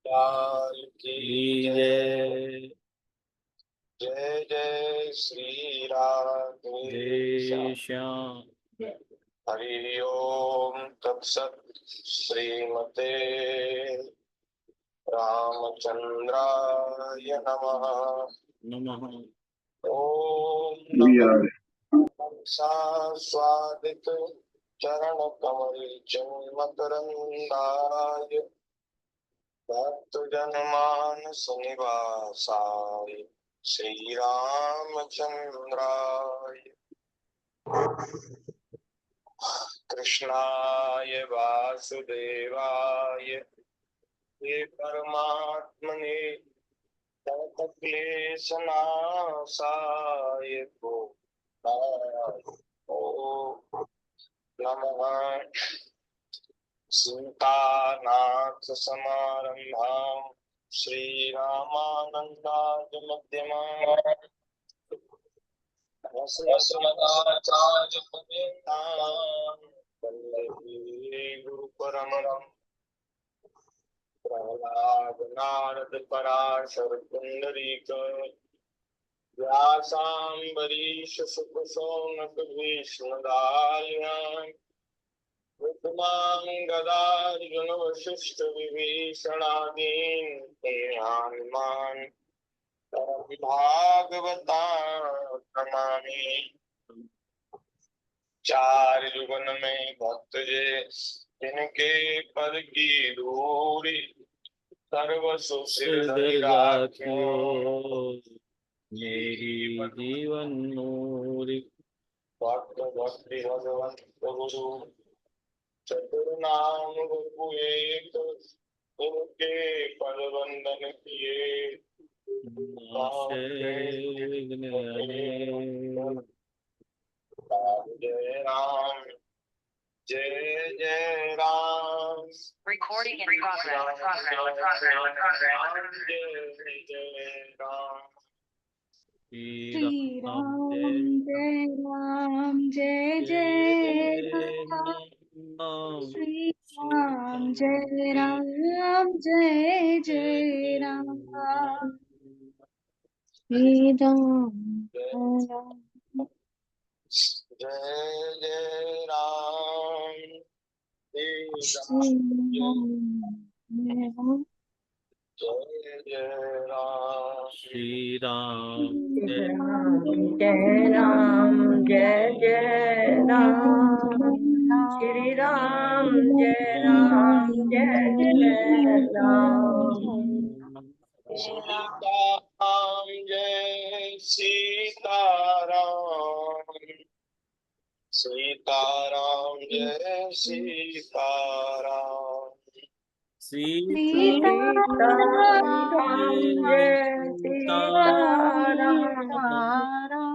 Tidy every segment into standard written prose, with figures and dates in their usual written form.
लाल की जय। जय जय श्री राधे जय श्याम। हरि ओम तत्सत। श्रीमते रामचंद्राय नमः। नमः। ओम नमः स्वादित चरण कमल मकरंदाय भक्त जनमानस निवासाय श्री रामचंद्राय कृष्णाय वासुदेवाय हे परमात्मने क्लेशनाशाय गोपाय नमः। सीतानाथ समारंभां श्रीरामानंदाय मध्यमाम् वन्दे गुरुपरमम्। प्रह्लाद नारद पराशर पुंडरीक व्यासाम्बरीश सुख शौनक भीष्मदार्यान् रुक्मां गदार्जुन वशिष्ठ विभीषणादीन् पुण्यात्मान् भागवतां चार युगन में भक्त जे जिनके पद की धूरी सर्व सुसिर राखियो मेरी जीवन नूरी। भक्त भक्ति भगवंत गुरु चतुर्नाम गुरु एक उनके पद वंदन किए जय राम जय जय राम। Recording in progress. जय जय राम। श्री राम जय राम जय जय राम। श्री राम जय राम जय जय राम। श्री राम जय जय राम। श्री राम जय जय राम। श्री राम जय राम जय जय राम। श्री राम जय राम जय जय राम। सीताराम जय सीताराम। सीताराम जय सीताराम। सीताराम जय सीताराम।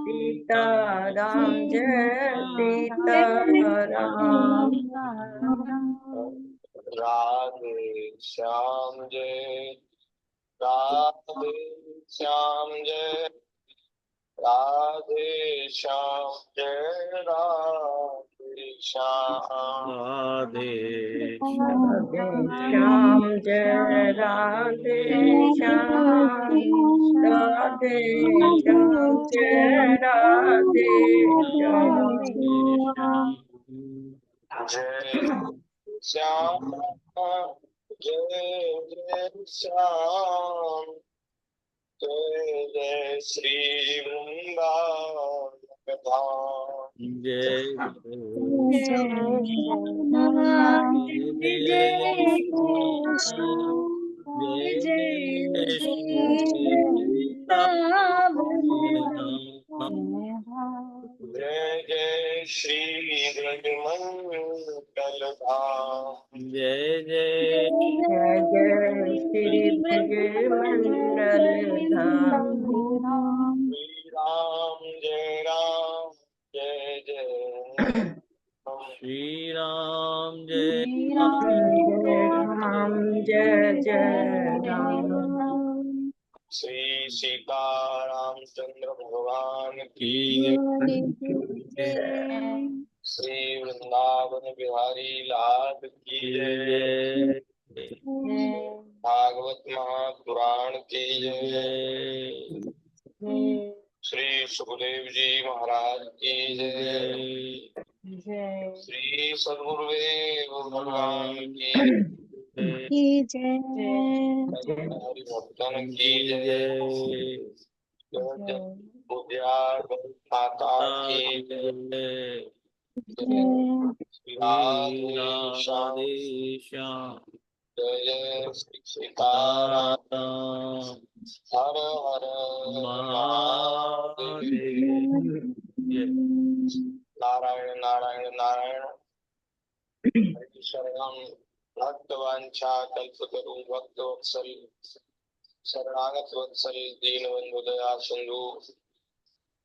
सीताराम जय सीताराम। राधे श्याम जय राधे श्याम जय राधे श्याम जय राधे श्याम। राधे श्याम जय राधे श्याम। राधे श्याम जय राधे श्याम। जय श्याम जय जय श्याम। जय जय श्री वृंदावन धाम। जय जय जय श्री ब्रजमंडल धाम। जय जय जय जय श्री ब्रज मंडल धाम। श्री राम जय राम जय जय श्री राम जय राम जय जय राम। श्री सीतारामचंद्र भगवान की श्री वृंदावन बिहारी लाल की जय। देव जी महाराज की जय। जय जय श्री सद्गुरुदेव भगवान की जय की जय। जय हरि भक्तन की की जय। जय जय बुद्धिया माता की की जय। जय जय श्री राधे श्याम राधे श्याम जय जय श्री सीताराम सीताराम हर हर महादेव। महादेव जय नारायण नारायण नारायण। हरि शरणम भक्तवांछा कल्पतरु भक्त वत्सल शरणागत वत्सल दीनबंधु दया सिंधु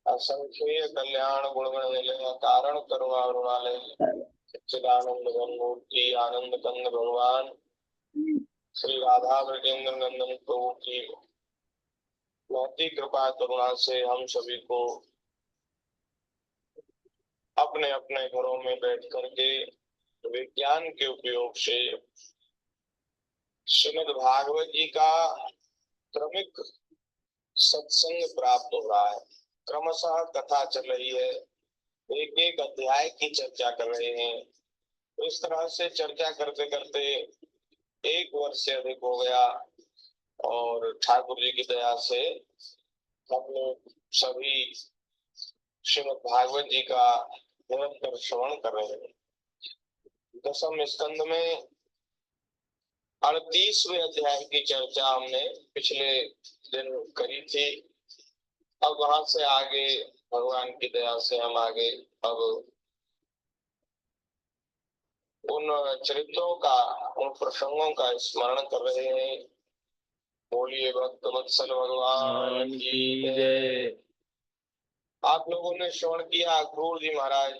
असंख्य कल्याण गुणगण निलय कारण करुणा रुणालय सच्चिदानंद घन मूर्ति आनंद कंद भगवान श्री राधा ब्रजेंद्र नंदन प्रभु की महती कृपा करुणा से हम सभी को अपने अपने घरों में बैठ करके विज्ञान के उपयोग से श्रीमद् भागवत जी का क्रमिक सत्संग प्राप्त हो रहा है। क्रमशः कथा चल रही है, एक एक अध्याय की चर्चा कर रहे हैं। इस तरह से चर्चा करते करते एक वर्ष से अधिक हो गया और ठाकुर जी की दया से हम लोग सभी श्रीमद् भागवत जी का निरंतर श्रवण कर रहे हैं। दसम स्कंद में 38वें अध्याय की चर्चा हमने पिछले दिन करी थी। अब वहां से आगे भगवान की दया से हम आगे अब उन चरित्रों का उन प्रसंगों का स्मरण कर रहे हैं। बोलिए भक्त वत्सल भगवान की जय। आप लोगों ने श्रवण किया अक्रूर जी महाराज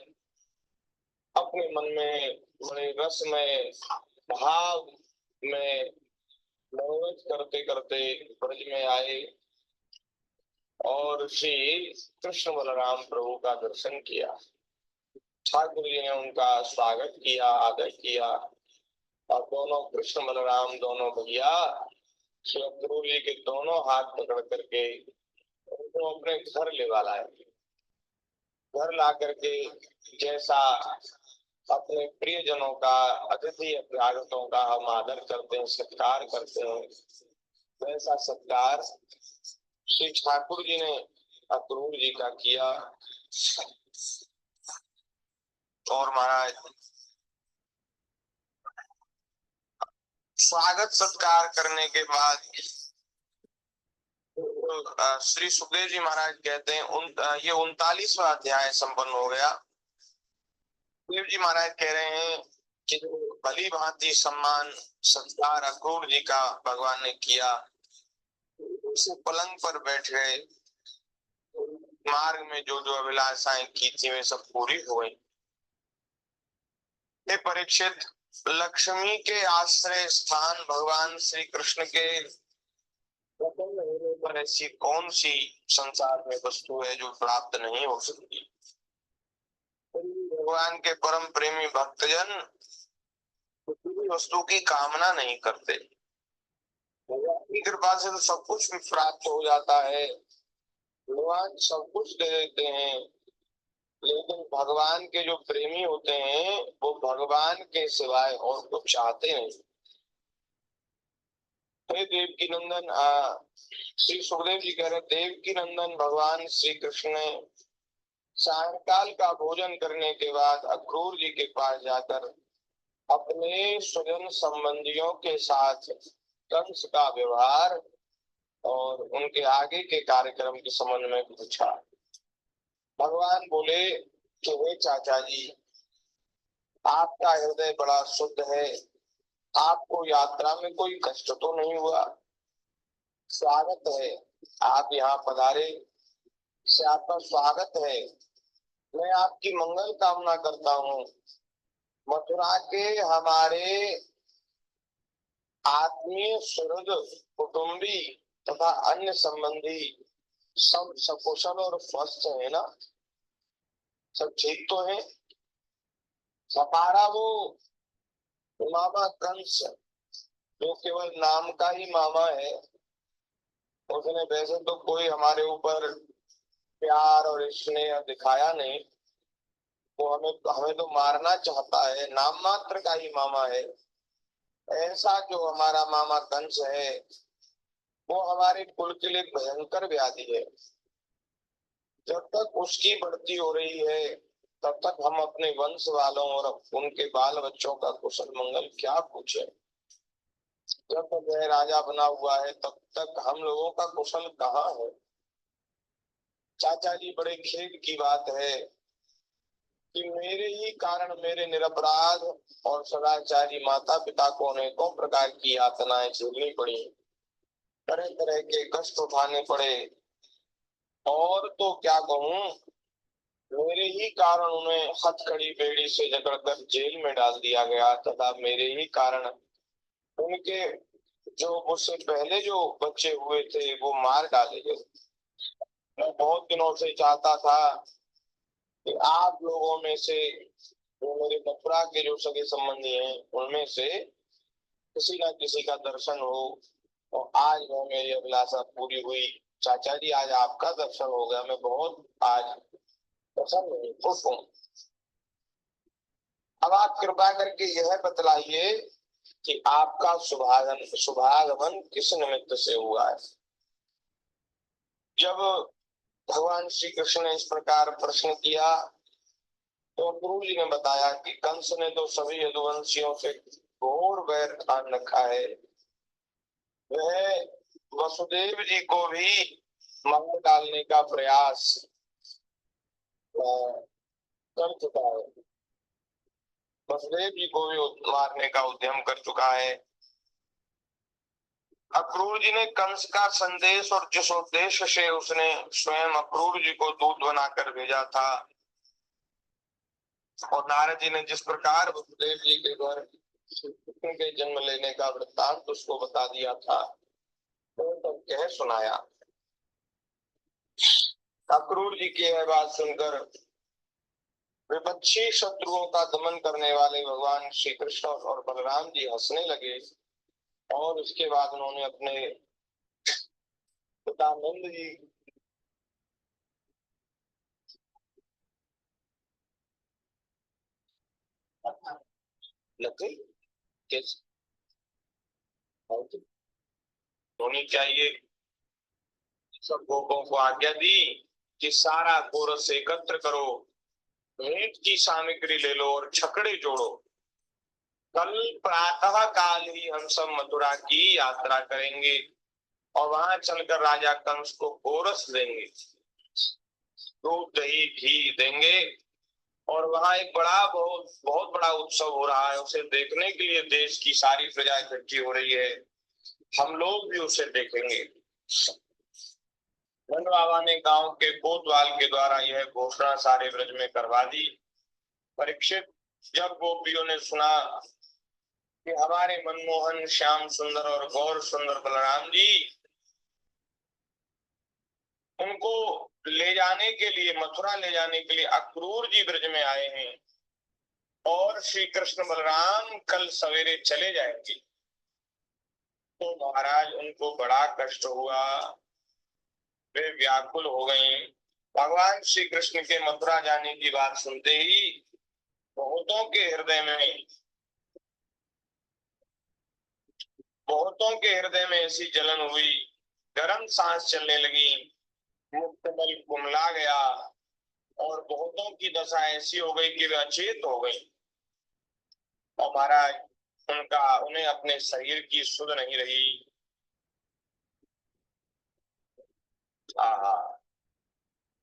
अपने मन में बड़े रस में भाव में मनोरथ करते करते ब्रज में आए और श्री कृष्ण बलराम प्रभु का दर्शन किया। ठाकुर जी ने उनका स्वागत किया, आदर किया और दोनों कृष्ण बलराम दोनों भैया श्री अक्रूर जी के दोनों हाथ पकड़ करके उनको अपने घर ले वाला है। घर ला करके जैसा अपने प्रियजनों का अतिथि अभ्यागतों का हम आदर करते हैं, सत्कार करते हैं, वैसा सत्कार श्री ठाकुर जी ने अक्रूर जी का किया। और महाराज स्वागत सत्कार करने के बाद श्री सुखदेव जी महाराज कहते हैं ये 39वां अध्याय संपन्न हो गया। देव जी महाराज कह रहे हैं कि भली भांति सम्मान सत्कार अक्रूर जी का भगवान ने किया। उसे पलंग पर बैठ गए, मार्ग में जो जो अभिलाषाएं की थी वे सब पूरी हो गई। हे परीक्षित, लक्ष्मी के आश्रय स्थान भगवान श्री कृष्ण के प्रसन्न होने पर ऐसी कौन सी संसार में वस्तु है जो प्राप्त नहीं हो सकती। भगवान के परम प्रेमी भक्तजन किसी वस्तु की कामना नहीं करते। भगवान की कृपा से तो सब कुछ भी प्राप्त हो जाता है, भगवान सब कुछ दे देते हैं, लेकिन भगवान के जो प्रेमी होते हैं वो भगवान के सिवाय और कुछ चाहते नहीं। हे देवकी नंदन, श्री सुखदेव जी कह रहे देवकी नंदन भगवान श्री कृष्ण ने सायंकाल का भोजन करने के बाद अक्रूर जी के पास जाकर अपने स्वजन संबंधियों के साथ कंस का व्यवहार और उनके आगे के कार्यक्रम के संबंध में पूछा। भगवान बोले कि हे चाचा जी, आपका हृदय बड़ा शुद्ध है, आपको यात्रा में कोई कष्ट तो नहीं हुआ। स्वागत है, आप यहाँ पधारे, से आपका स्वागत है। मैं आपकी मंगल कामना करता हूँ। मथुरा के हमारे आत्मीय सुहृद कुटुंबी तथा अन्य संबंधी सब सकुशल और स्वस्थ है ना? सब ठीक तो है? हमारा वो मामा कंस जो केवल नाम का ही मामा है, उसने वैसे तो कोई हमारे ऊपर प्यार और स्नेह दिखाया नहीं, वो हमें हमें तो मारना चाहता है, नाम मात्र का ही मामा है। ऐसा जो हमारा मामा कंस है वो हमारे कुल के लिए भयंकर व्याधि है। जब तक उसकी बढ़ती हो रही है तब तक हम अपने वंश वालों और उनके बाल बच्चों का कुशल मंगल क्या पूछे। जब तक वह राजा बना हुआ है तब तक हम लोगों का कुशल कहाँ है। चाचा जी, बड़े खेद की बात है कि मेरे ही कारण मेरे निरपराध और सदाचारी माता पिता को अनेकों प्रकार की यातनाएं झेलनी पड़ी, तरह तरह के कष्ट उठाने पड़े। और तो क्या कहूँ, मेरे ही कारण उन्हें हथकड़ी बेड़ी से जकड़कर जेल में डाल दिया गया तथा मेरे ही कारण उनके जो मुझसे पहले जो बच्चे हुए थे वो मार डाले गए। मैं बहुत दिनों से चाहता था कि आप लोगों में से जो मेरे मथुरा के जो सगे संबंधी हैं उनमें से किसी न किसी का दर्शन हो, और आज वह मेरी अभिलाषा पूरी हुई। चाचा जी, आज आपका दर्शन हो गया, मैं बहुत आज प्रसन्न हूँ, खुश हूँ। अब आप कृपा करके यह बतलाइए कि आपका शुभागमन किस निमित्त से हुआ है। जब भगवान श्री कृष्ण ने इस प्रकार प्रश्न किया तो गुरु जी ने बताया कि कंस ने तो सभी यदुवंशियों से घोर वैर ठान रखा है। वह वसुदेव जी को भी मार डालने का प्रयास कर चुका है, वसुदेव जी को भी मारने का उद्यम कर चुका है। अक्रूर जी ने कंस का संदेश और जिस उद्देश्य से उसने स्वयं अक्रूर जी को दूत बनाकर भेजा था, और नारद जी ने जिस प्रकार वसुदेव जी के घर कृष्ण के जन्म लेने का वृत्तांत उसको बता दिया था, तो तब कह सुनाया। अक्रूर जी की यह बात सुनकर विपक्षी शत्रुओं का दमन करने वाले भगवान श्री कृष्ण और बलराम जी हंसने लगे, और उसके बाद उन्होंने अपने पिता नंद जी लकड़ी कैसे होनी चाहिए, सब गोपों को आज्ञा दी कि सारा गोरस एकत्र करो, मीट की सामग्री ले लो और छकड़े जोड़ो। कल प्रातः काल ही हम सब मथुरा की यात्रा करेंगे और वहां चलकर राजा कंस को गोरस देंगे, दूध दही घी देंगे। और वहां एक बहुत बहुत बड़ा उत्सव हो रहा है, उसे देखने के लिए देश की सारी प्रजा इकट्ठी हो रही है, हम लोग भी उसे देखेंगे। वन बाबा ने गांव के कोतवाल के द्वारा यह घोषणा सारे ब्रज में करवा दी। परीक्षित, जब गोपियों ने सुना कि हमारे मनमोहन श्याम सुंदर और गौर सुंदर बलराम जी उनको ले जाने के लिए, मथुरा ले जाने के लिए अक्रूर जी ब्रज में आए हैं और श्री कृष्ण बलराम कल सवेरे चले जाएंगे, तो महाराज उनको बड़ा कष्ट हुआ, वे व्याकुल हो गई। भगवान श्री कृष्ण के मथुरा जाने की बात सुनते ही बहुतों के हृदय में ऐसी जलन हुई, गर्म सांस चलने लगी, मुक्तबल कुमला गया, और बहुतों की दशा ऐसी हो गई कि वे अचेत हो गई। और महाराज उन्हें अपने शरीर की सुध नहीं रही।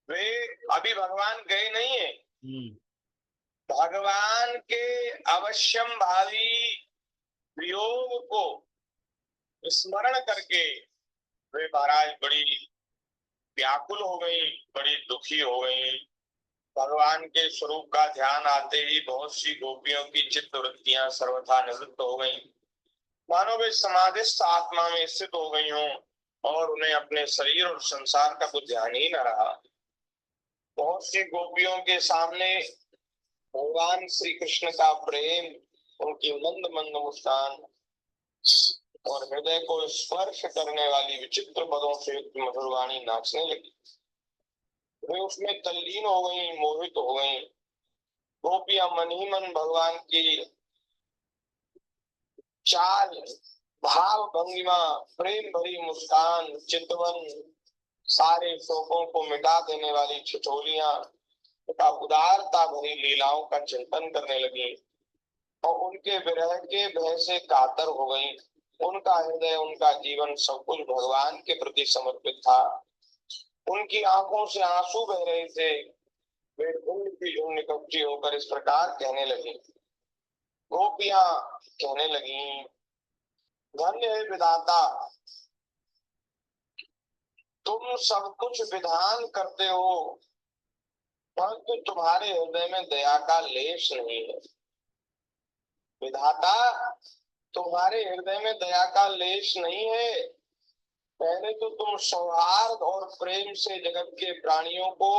वे अभी भगवान गए नहीं है, भगवान के अवश्यम भावी वियोग को स्मरण करके वे महाराज बड़ी व्याकुल हो गई, बड़ी दुखी हो गई। भगवान के स्वरूप का ध्यान आते ही बहुत सी गोपियों की चित्त वृत्तियां सर्वथा निवृत्त हो गईं, मानो वे समाधिस्थ आत्मा में स्थित हो गई हों और उन्हें अपने शरीर और संसार का कुछ ध्यान ही न रहा। बहुत सी गोपियों के सामने भगवान श्री कृष्ण का प्रेम, उनकी मंद मंद मुस्कान और हृदय को स्पर्श करने वाली विचित्र पदों से युक्त मधुर वाणी नाचने लगी। वे उसमें तल्लीन हो गई, मोहित हो गई। गोपियां मन ही मन भगवान की चाल, भाव भंगिमा, प्रेम भरी मुस्कान, चितवन, सारे शोकों को मिटा देने वाली छिछोलियां तथा उदारता भरी लीलाओं का चिंतन करने लगी और उनके विरह के भय से कातर हो गई। उनका हृदय, उनका जीवन सब कुछ भगवान के प्रति समर्पित था। उनकी आंखों से आंसू बह रहे थे। वे झुंड की झुंड इकट्ठी होकर इस प्रकार कहने लगी। गोपियां कहने लगी, धन्य है विधाता, तुम सब कुछ विधान करते हो, परंतु तुम्हारे हृदय में दया का लेश नहीं है। विधाता, तुम्हारे हृदय में दया का लेश नहीं है। पहले तो तुम सौहार्द और प्रेम से जगत के प्राणियों को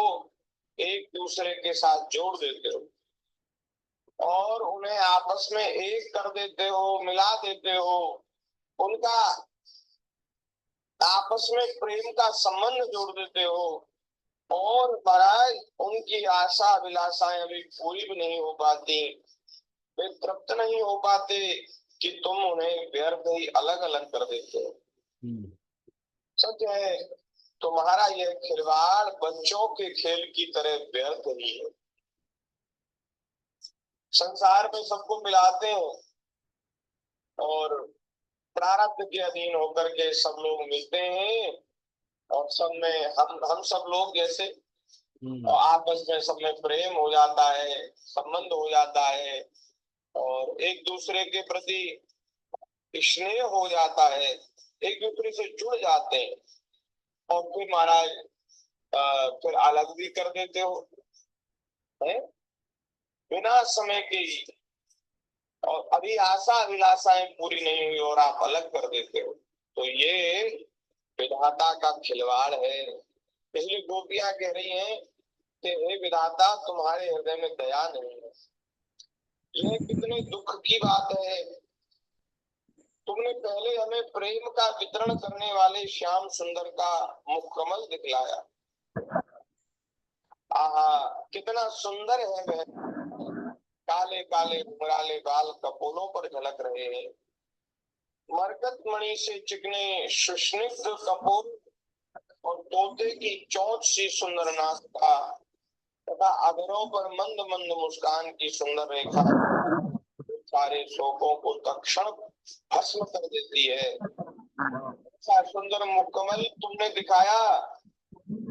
एक दूसरे के साथ जोड़ देते हो और उन्हें आपस में एक कर देते हो, मिला देते हो। उनका आपस में प्रेम का संबंध जोड़ देते हो और महाराज उनकी आशा अभिलाषाएं अभी पूरी भी नहीं हो पाती, वे तृप्त नहीं हो पाते कि तुम उन्हें व्यर्थ ही अलग अलग कर देते हो। सच है, तुम्हारा यह खिलवाड़ बच्चों के खेल की तरह व्यर्थ ही है। संसार में सबको मिलाते हैं और प्रारब्ध के अधीन होकर के सब लोग मिलते हैं और सब में हम सब लोग जैसे आपस में सब में प्रेम हो जाता है, संबंध हो जाता है और एक दूसरे के प्रति स्नेह हो जाता है, एक दूसरे से जुड़ जाते हैं और फिर महाराज फिर अलग भी कर देते हो है? बिना समय के ही, और अभी आशा अभिलाषाएं पूरी नहीं हुई और आप अलग कर देते हो। तो ये विधाता का खिलवाड़ है। इसलिए गोपियां कह रही हैं कि हे विधाता, तुम्हारे हृदय में दया नहीं है। यह कितने दुख की बात है। तुमने पहले हमें प्रेम का वितरण करने वाले श्याम सुंदर का मुखकमल दिखलाया। आहा, कितना सुंदर है वह। काले काले घुंघराले बाल कपोलों पर झलक रहे हैं। मरकत मणि से चिकने सुस्निग्ध कपोल और तोते की चोंच सी सुंदर नासिका तथा अधरों पर मंद मंद मुस्कान की सुंदर रेखा सारे शोकों को तत्क्षण भस्म कर देती है। ऐसा सुंदर मुकम्मल तुमने दिखाया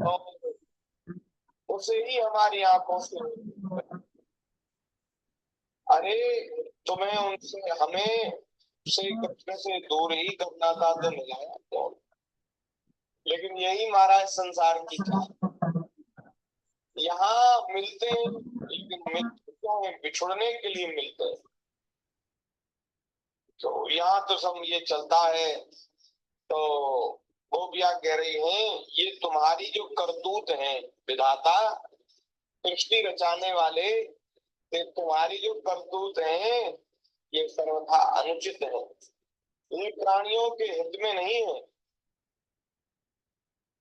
और उसे ही हमारी आंखों से, अरे तुम्हें उनसे, हमें से कृष्ण से दूर ही करना था तो मिलाया कौन। लेकिन यही महाराज संसार की चाल, यहाँ मिलते हैं लेकिन मिलते हैं बिछुड़ने के लिए मिलते हैं। तो यहाँ तो सब ये चलता है। तो गोपियां कह रही हैं, ये तुम्हारी जो करतूत है विधाता, सृष्टि रचाने वाले, ये तुम्हारी जो करतूत है ये सर्वथा अनुचित है। ये प्राणियों के हित में नहीं है।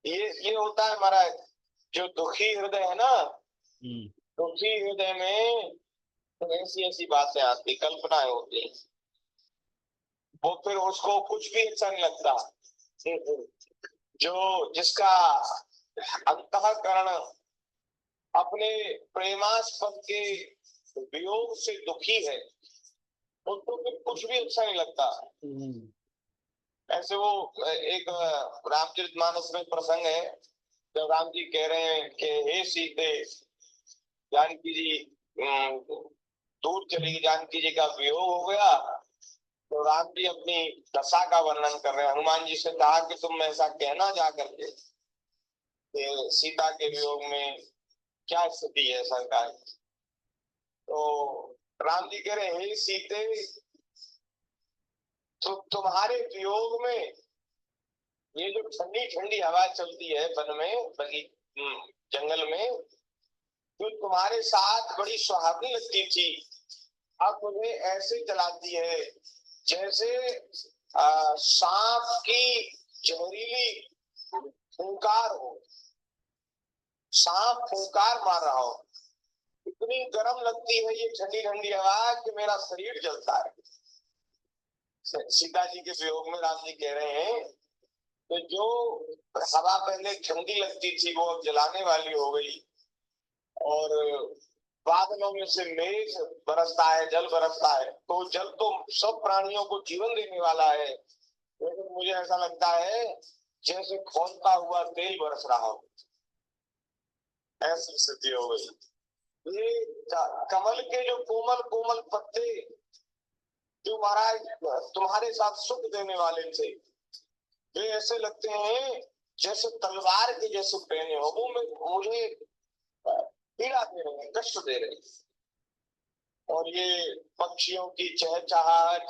ये होता है महाराज, जो दुखी हृदय है ना, दुखी हृदय में तो ऐसी ऐसी बातें आती, कल्पनाएं होती, वो फिर उसको कुछ भी अच्छा नहीं लगता। जो जिसका अंतःकरण अपने प्रेमास्पद के वियोग से दुखी है, उसको फिर कुछ भी अच्छा नहीं लगता। ऐसे वो एक रामचरितमानस में प्रसंग है, जब राम जी कह रहे हैं कि हे सीते, जानकी जी दूर चली गई, जानकी जी का वियोग हो गया। तो राम जी अपनी दशा का वर्णन कर रहे हैं। हनुमान जी से कहा कि तुम ऐसा कहना जा करके सीता के वियोग में क्या स्थिति है सरकार। तो राम जी कह रहे, हे सीते, तो तुम्हारे वियोग में ये जो ठंडी ठंडी हवा चलती है वन में, जंगल में, जो तुम्हारे साथ बड़ी सुहावनी लगती थी, अब मुझे ऐसे चलाती है जैसे सांप की जहरीली फुंकार हो। सांप फुंकार मार रहा हो, इतनी गर्म लगती है ये ठंडी ठंडी आवाज कि मेरा शरीर जलता है। सीता जी के वियोग में राम जी कह रहे हैं कि जो हवा पहले ठंडी लगती थी वो अब जलाने वाली हो गई, और बादलों में से मेघ बरसता है, जल बरसता है, तो जल तो सब प्राणियों को जीवन देने वाला है, लेकिन मुझे ऐसा लगता है जैसे खौलता हुआ तेल बरस रहा हो, ऐसी स्थिति हो गई। ये कमल के जो कोमल कोमल पत्ते जो महाराज तुम्हारे साथ सुख देने वाले थे, वे ऐसे लगते हैं जैसे तलवार के जैसे पहने हो, वो मुझे पीड़ा दे रहे हैं, कष्ट दे रहे हैं। और ये पक्षियों की चहचहाहट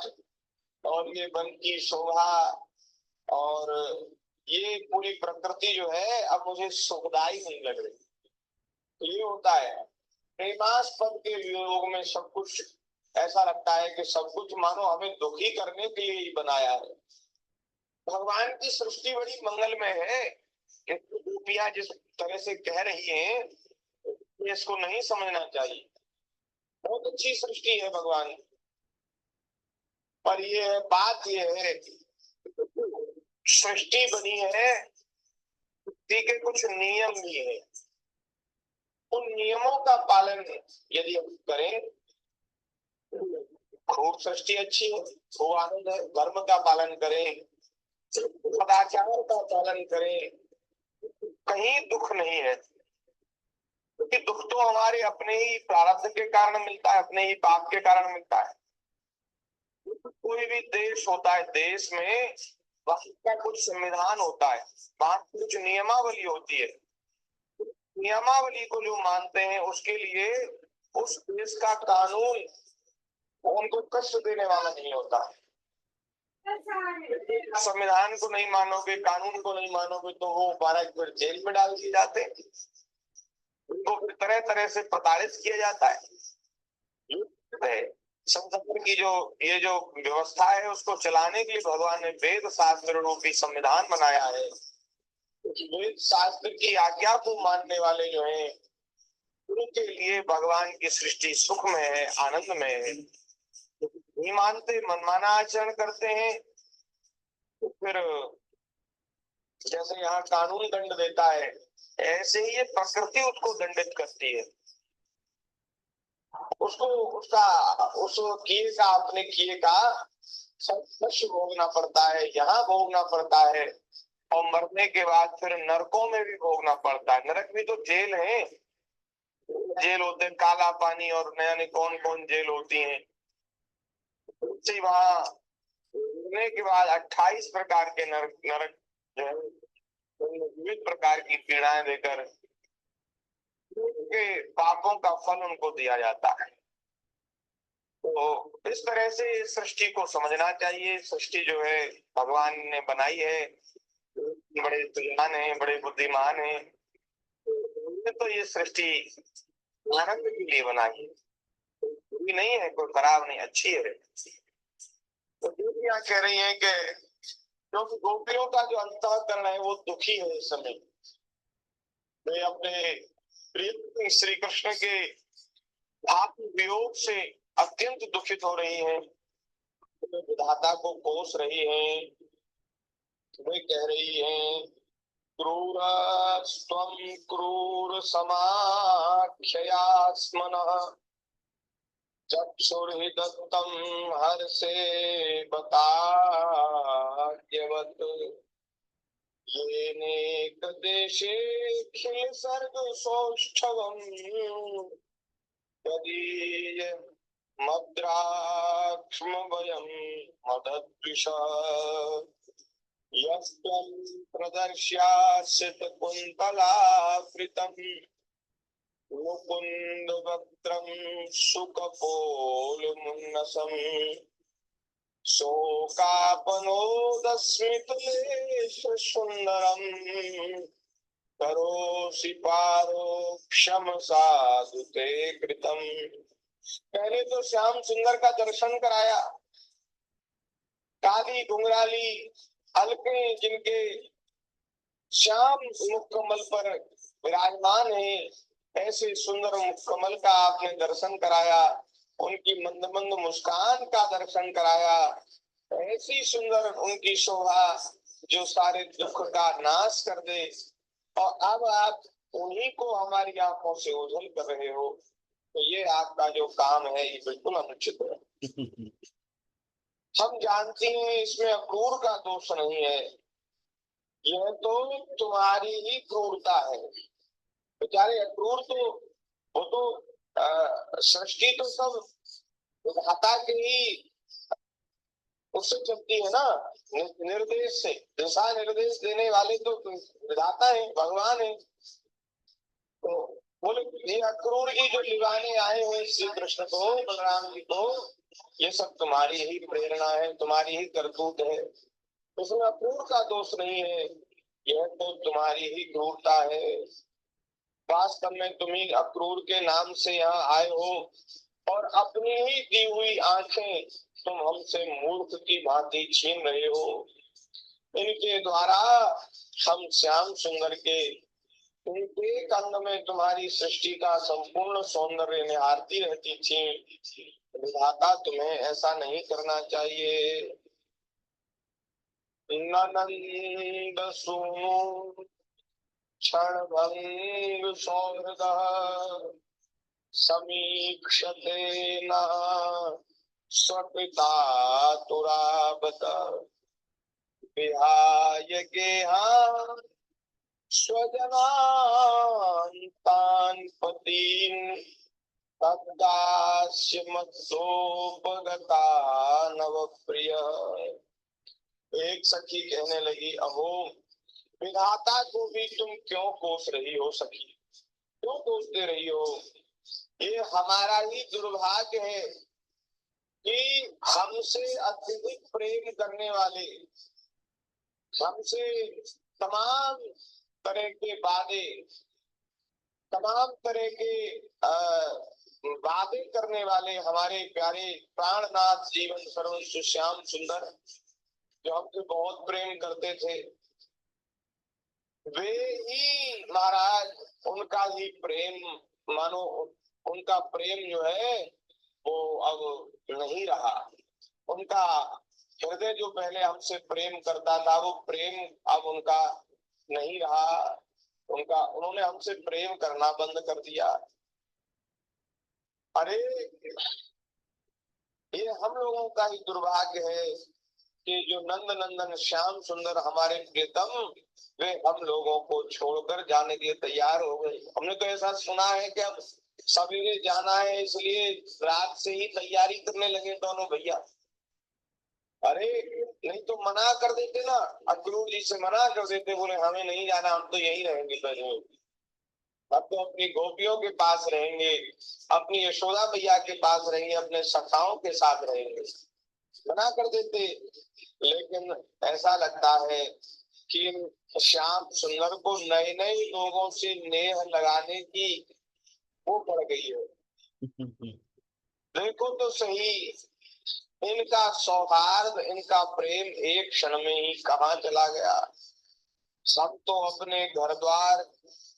और ये वन की शोभा और ये पूरी प्रकृति जो है अब मुझे सुखदायी नहीं लग रही। तो ये होता है प्रेमास्पद के वियोग में, सब कुछ ऐसा लगता है कि सब कुछ मानो हमें दुखी करने के लिए ही बनाया है। भगवान की सृष्टि बड़ी मंगलमय है, गोपियां जिस तरह से कह रही हैं इसको नहीं समझना चाहिए। बहुत अच्छी सृष्टि है भगवान, पर ये बात ये है सृष्टि बनी है, सृष्टि के कुछ नियम भी है, उन नियमों का पालन यदि हम करें खूब सृष्टि अच्छी है, खूब आनंद है। धर्म का पालन करें, सदाचार का पालन करें, कहीं दुख नहीं है, क्योंकि दुख तो हमारे अपने ही प्रारब्ध के कारण मिलता है, अपने ही पाप के कारण मिलता है। कोई भी देश होता है, देश में वहां का कुछ संविधान होता है, वहां कुछ नियमावली होती है, नियमावली को जो मानते हैं उसके लिए उस देश का कानून उनको कष्ट देने वाला नहीं होता। संविधान को नहीं मानोगे, कानून को नहीं मानोगे तो वो 12 फिर जेल में डाल दिए जाते हैं, उनको फिर तरह तरह से प्रताड़ित किया जाता है। संसद की जो ये जो व्यवस्था है उसको चलाने के लिए भगवान ने वेद शास्त्र रूपी संविधान बनाया है। वेद शास्त्र की आज्ञा को मानने वाले जो हैं उनके लिए भगवान की सृष्टि सुख में है, आनंद में है। नहीं मानते, मनमाना आचरण करते हैं, तो फिर जैसे यहाँ कानून दंड देता है ऐसे ही ये प्रकृति उसको दंडित करती है, उसको उसका उस किए का अपने किए का संघर्ष भोगना पड़ता है, यहाँ भोगना पड़ता है, और मरने के बाद फिर नरकों में भी भोगना पड़ता है। नरक भी तो जेल है, जेल होते हैं काला पानी और न जाने कौन कौन जेल होती हैं। वहां मरने के बाद 28 प्रकार के नरक जो है विविध प्रकार की पीड़ाएं देकर उनके पापों का फल उनको दिया जाता है। तो इस तरह से सृष्टि को समझना चाहिए। सृष्टि जो है भगवान ने बनाई है, बड़े बुद्धिमान है, बड़े बुद्धिमान है, तो ये सृष्टि आनंद के लिए बनाई है, कोई नहीं है, कोई खराब नहीं, अच्छी है। तो गोपियां कह रही हैं कि क्योंकि गोपियों का जो अंतःकरण है वो दुखी है इस समय, वे अपने प्रिय श्री कृष्ण के आत्म वियोग से अत्यंत दुखित हो रही हैं, विधाता को कोस रही हैं। वे कह रही हैं क्रूरस्त्वं क्रूर समाख्यया स्मनः चक्षुर्हि दत्तं हर्षे बताद्यवत् येनेक देशे खिल सर्ग सौष्ठवम् तदीय मद्राक्ष्म वयं मदद्विषः यस्त्वं प्रदर्श्यासित कुन्तलावृतम् मुकुन्द वक्त्रं सुकपोलमुन्नसम् शोकापनोदस्मितलेश सुन्दरम् करोषि पारोक्षम साधु ते कृतम्। पहले तो श्याम सुंदर का दर्शन कराया, काली घुंघराली अलके जिनके श्याम मुख कमल पर विराजमान है, ऐसे सुंदर मुख कमल का आपने दर्शन कराया, उनकी मंद मंद मुस्कान का दर्शन कराया, ऐसी सुंदर उनकी शोभा जो सारे दुख का नाश कर दे, और अब आप उन्हीं को हमारी आंखों से ओझल कर रहे हो, तो ये आपका जो काम है ये बिल्कुल अनुचित है। हम जानते हैं इसमें अक्रूर का दोष नहीं है, यह तो तुम्हारी ही क्रूरता है। बेचारे अक्रूर तो, वो तो सृष्टि तो सब विधाता के ही उससे चलती है ना, निर्देश से, दिशा निर्देश देने वाले तो विधाता है, भगवान है। तो बोले ये अक्रूर जी जो लिवाने आए हैं श्री कृष्ण को, बलराम जी को, ये सब तुम्हारी ही प्रेरणा है, तुम्हारी ही करतूत है, उसमें अक्रूर का दोष नहीं है, यह तो तुम्हारी ही क्रूरता है। वास्तव में तुम ही अक्रूर के नाम से यहाँ आए हो, और अपनी ही दी हुई आंखें तुम हमसे मूर्ख की भांति छीन रहे हो। इनके द्वारा हम श्याम सुंदर के एक अंग में तुम्हारी सृष्टि का संपूर्ण सौंदर्य निहारती रहती थी। विधाता तुम्हें ऐसा नहीं करना चाहिए। ननंद सुनु क्षण भंग सौहृद समीक्षते न स्वपिता तुराबत विहाय गेहा स्वजनान् तान् पतीन् तद्दास्य मत्सोपगता नवप्रिय। एक सखी कहने लगी, अहो विधाता को भी तुम क्यों कोस रही हो सखी, क्यों कोसते रही हो? ये हमारा ही दुर्भाग्य है कि हमसे अत्यधिक प्रेम करने वाले, हमसे तमाम तरह के वादे, तमाम तरह के वादे करने वाले हमारे प्यारे प्राणनाथ जीवन सर्वस्व श्याम सुंदर, जो हमसे बहुत प्रेम करते थे, वे ही महाराज, उनका ही प्रेम मानो, उनका प्रेम जो है वो अब नहीं रहा। उनका हृदय जो पहले हमसे प्रेम करता था, वो प्रेम अब उनका नहीं रहा। उन्होंने हमसे प्रेम करना बंद कर दिया। अरे ये हम लोगों का ही दुर्भाग्य है कि जो नंद नंदन श्याम सुंदर हमारे प्रियतम, वे हम लोगों को छोड़कर जाने के लिए तैयार हो गए। हमने तो ऐसा सुना है कि अब सवेरे जाना है, इसलिए रात से ही तैयारी करने लगे दोनों भैया। अरे नहीं तो मना कर देते ना, अक्रूर जी से मना कर देते, बोले हमें नहीं जाना, हम तो यही रहेंगे, अब तो अपनी गोपियों के पास रहेंगे, अपनी यशोदा भैया के पास रहेंगे, अपने सखाओं के साथ रहेंगे, मना कर देते। लेकिन ऐसा लगता है कि श्याम सुंदर को नए नए लोगों से नेह लगाने की वो पड़ गई है। देखो तो सही, इनका सौहार्द, इनका प्रेम एक क्षण में ही कहाँ चला गया। सब तो अपने घर द्वार,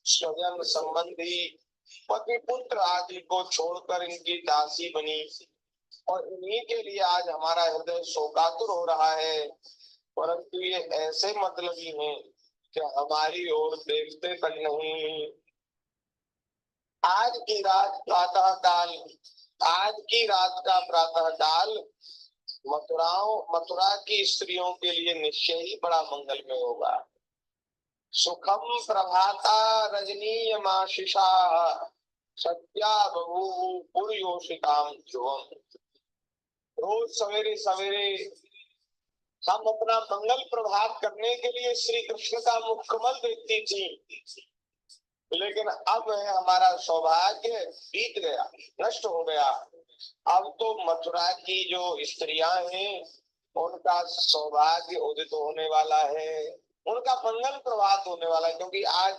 स्वजन संबंधी, पति पुत्र आदि को छोड़कर इनकी दासी बनी, और इन्हीं के लिए आज हमारा हृदय शोकातुर हो रहा है। परंतु ये ऐसे मतलबी हैं कि हमारी ओर देखते तक नहीं। आज की रात प्रातः काल, आज की रात का प्रातः काल मथुरा की स्त्रियों के लिए निश्चय ही बड़ा मंगलमय होगा। सुखम प्रभाता रजनीयमाशिषा सत्या बहु पुरयोषिताम ध्रुवम। रोज सवेरे सवेरे हम अपना मंगल प्रभात करने के लिए श्री कृष्ण का मुख कमल देखती थी, लेकिन अब हमारा सौभाग्य बीत गया, नष्ट हो गया। अब तो मथुरा की जो स्त्रियां हैं, उनका सौभाग्य उदित होने वाला है, उनका मंगल प्रभात होने वाला है, क्योंकि आज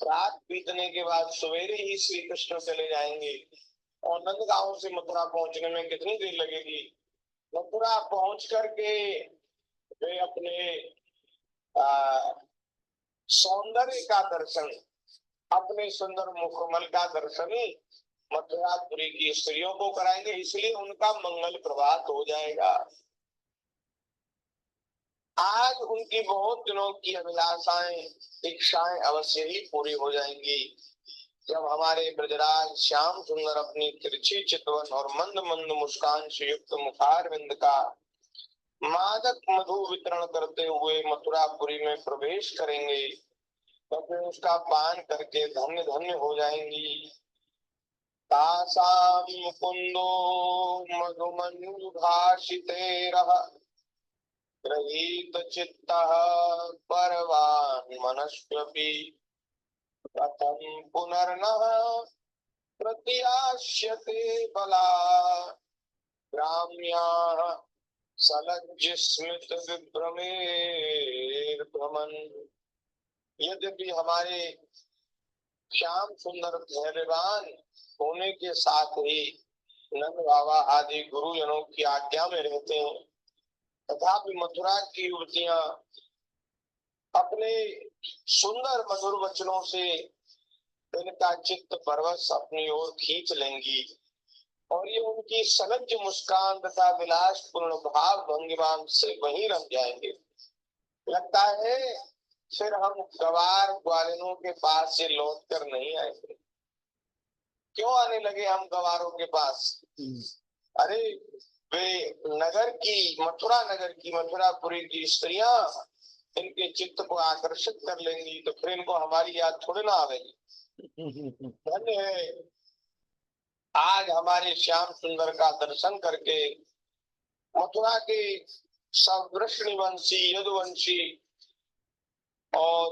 रात बीतने के बाद सवेरे ही श्री कृष्ण चले जाएंगे। और नंदगांव से मथुरा पहुंचने में कितनी देर लगेगी? मथुरा पहुंच करके वे अपने सौंदर्य का दर्शन, अपने सुंदर मुखमल का दर्शन मथुरापुरी की स्त्रियों को कराएंगे, इसलिए उनका मंगल प्रभात हो जाएगा। आज उनकी बहुत दिनों की अभिलाषाएं, इच्छाएं अवश्य ही पूरी हो जाएंगी जब हमारे ब्रजराज श्याम सुंदर अपनी तिरछी चितवन और मंद मंद मुस्कान से युक्त मुखारविंद का मादक मधु वितरण करते हुए मथुरापुरी में प्रवेश करेंगे, तब वे उसका पान करके धन्य धन्य हो जाएंगी। तासाम मुकुंदो मधुमंजुभाषितेरः गृहीत चित्तः परवान् मनस्व्यपि कथं पुनर्नः प्रत्याश्यते बलात् ग्राम्याः सलज्ज स्मित विभ्रमेर्भ्रमन्। यद्यपि हमारे श्याम सुंदर धैर्यवान होने के साथ ही नंद बाबा आदि गुरुजनों की आज्ञा में रहते हैं, तथापि मथुरा की युवतियां अपने सुंदर मधुर वचनों से इनका चित्त परवश अपनी ओर खींच लेंगी और ये उनकी सलज्ज मुस्कान तथा विलासपूर्ण भाव भंगिमा से वहीं रह जाएंगे। लगता है फिर हम गवार ग्वालिनों के पास से लौट कर नहीं आएंगे। क्यों आने लगे हम गवारों के पास? अरे वे नगर की, मथुरा नगर की, मथुरापुरी की स्त्रियां इनके चित्त को आकर्षित कर लेंगी, तो फिर इनको हमारी याद थोड़ी ना आवेगी। धन्य है आज हमारे श्याम सुंदर का दर्शन करके मथुरा के सब वृषणिवंशी, यदुवंशी और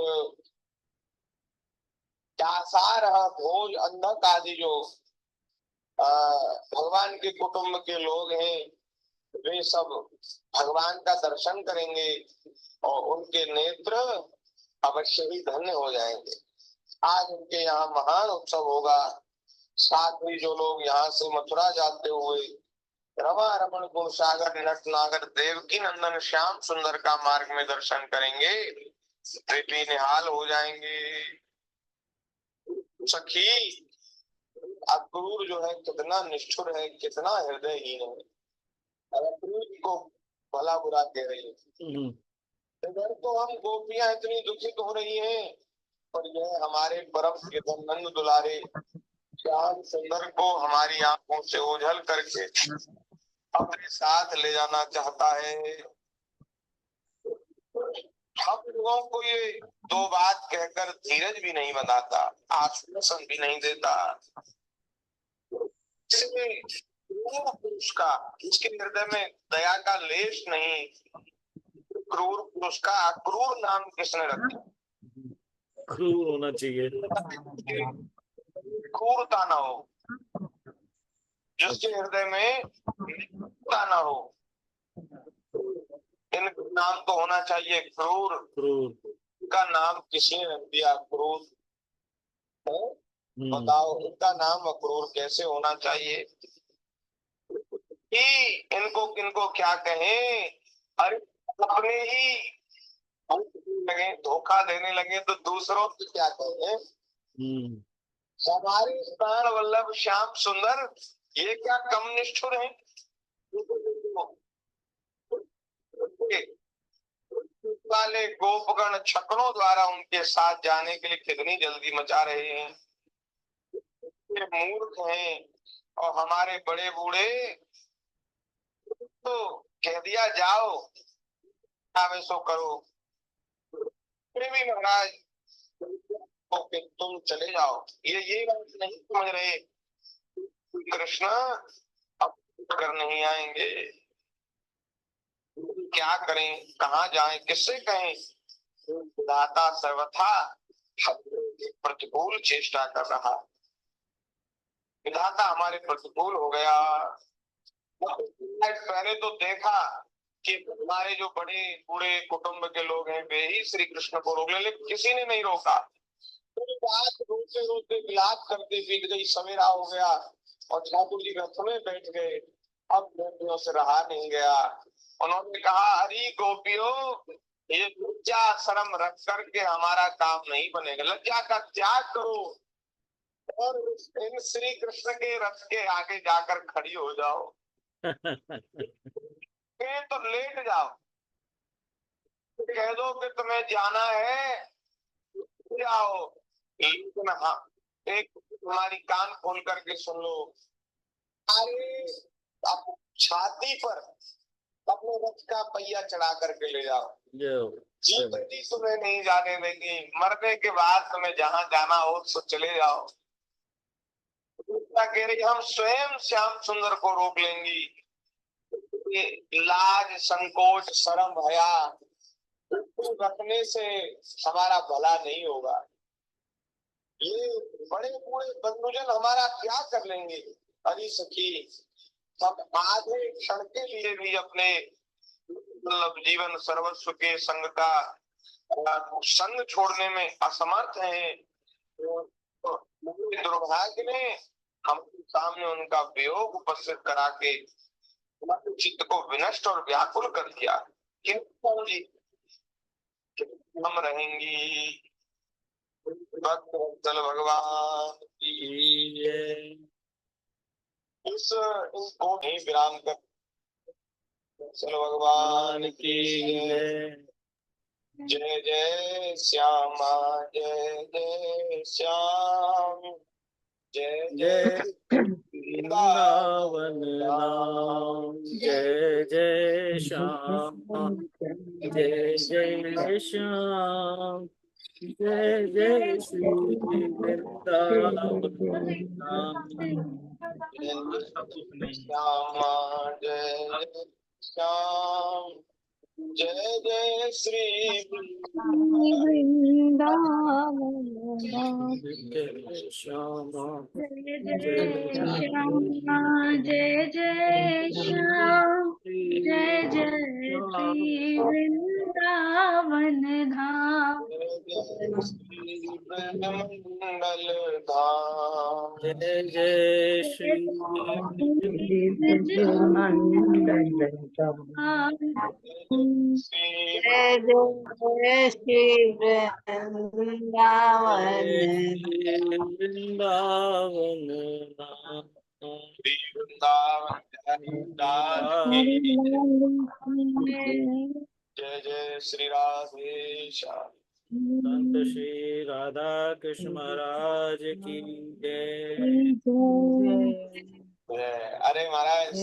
दासारह, भोज, अंधक आदि जो भगवान के कुटुंब के लोग हैं, वे सब भगवान का दर्शन करेंगे और उनके नेत्र अवश्य ही धन्य हो जाएंगे। आज उनके यहाँ महान उत्सव होगा। साथ ही जो लोग यहाँ से मथुरा जाते हुए रमा रमण गुण सागर नट नागर देवकी नंदन श्याम सुंदर का मार्ग में दर्शन करेंगे, वे भी निहाल हो जाएंगे। सखी, अक्रूर जो है कितना निष्ठुर है, कितना हृदयहीन है। अक्रूर को भला बुरा कह रही है। इधर तो हम गोपियां इतनी दुखित हो रही हैं, पर यह हमारे परम नंद दुलारे श्याम सुंदर को हमारी आंखों से ओझल करके अपने साथ ले जाना चाहता है। हम लोगों को ये दो बात कहकर धीरज भी नहीं बनाता, आश्वासन भी नहीं देता। पुरुष का, इसके हृदय में दया का लेश नहीं। क्रूर पुरुष का अक्रूर नाम किसने रखा? क्रूर होना चाहिए, क्रूरता ना हो, जिसके हृदय में क्रूरता ना हो। इनका नाम तो होना चाहिए क्रूर। क्रूर का नाम किसने रख दिया? क्रूर। बताओ, इनका नाम अक्रूर कैसे होना चाहिए? कि इनको किनको क्या कहें? अरे अपने ही लगे धोखा देने लगे तो दूसरों को क्या कहें? हमारे प्राण वल्लभ श्याम सुंदर ये क्या कम निष्ठुर हैं? वाले गोपगण छकड़ों द्वारा उनके साथ जाने के लिए कितनी जल्दी मचा रहे हैं। ये मूर्ख हैं और हमारे बड़े बूढ़े तो कह दिया जाओ, आवेशो करो, फिर भी महाराज तुम चले जाओ। ये बात नहीं समझ रहे। कृष्ण अब कर नहीं आएंगे, क्या करें, कहाँ जाएं, किससे कहें? दाता सर्वथा प्रतिकूल चेष्टा कर रहा। विधाता हमारे प्रतिकूल हो गया। पहले तो देखा कि हमारे जो बड़े बूढ़े कुटुंब के लोग हैं वे ही श्री कृष्ण को रोक ले, लेकिन किसी ने नहीं रोका। तो बात रोते रोते विलाप करते बीत गई, सवेरा हो गया और ठाकुर जी रथ में बैठ गए। अब गोपियों से रहा नहीं गया। उन्होंने कहा, हरी गोपियों, ये लज्जा शर्म रख करके हमारा काम नहीं बनेगा। लज्जा का त्याग करो और इन श्री कृष्ण के रथ के आगे जाकर खड़ी हो जाओ। कहीं तो लेट जाओ, कह दो कि तुम्हें जाना है, जाओ। लेकिन हाँ, एक तुम्हारी कान खोल करके सुन लो, अरे आप छाती पर अपने रथ का पहिया चढ़ा करके ले जाओ। जीवन जी तुम्हें नहीं जाने देंगे, मरने के बाद तुम्हें जहां जाना हो तो चले जाओ। कह रही हम स्वयं श्याम सुंदर को रोक लेंगी। ये लाज संकोच शर्म हया रखने से हमारा भला नहीं होगा। ये बड़े बूढ़े बंधुजन हमारा क्या कर लेंगे। अरे सखी, हम आधे क्षण के लिए भी अपने मतलब जीवन सर्वस्व के संग का संग छोड़ने में असमर्थ हैं। तो दुर्भाग्य ने हम सामने उनका वियोग उपस्थित करा के हमारे चित्त को विनष्ट और व्याकुल कर दिया। किंतु जी हम रहेंगी भक्तवत्सल भगवान की इनको नहीं विराम कर वत्सल भगवान की जय जय श्यामा जय जय श्याम जय जय वृंदावन धाम जय जय श्याम जय जय श्याम जय जय श्री वृंदावन धाम। श्यामा जय जय श्याम जय जय श्री वृंदावन धाम जय श्यामा जय जय श्याम जय जय श्याम जय जय श्री वृंदावन धाम मंडल धाम जय जय श्री जय जय श्री वृंदावन वृंदावन धाम। जय जय श्री राधे श्याम। संत श्री राधा कृष्ण महाराज की जय। जय अरे महाराज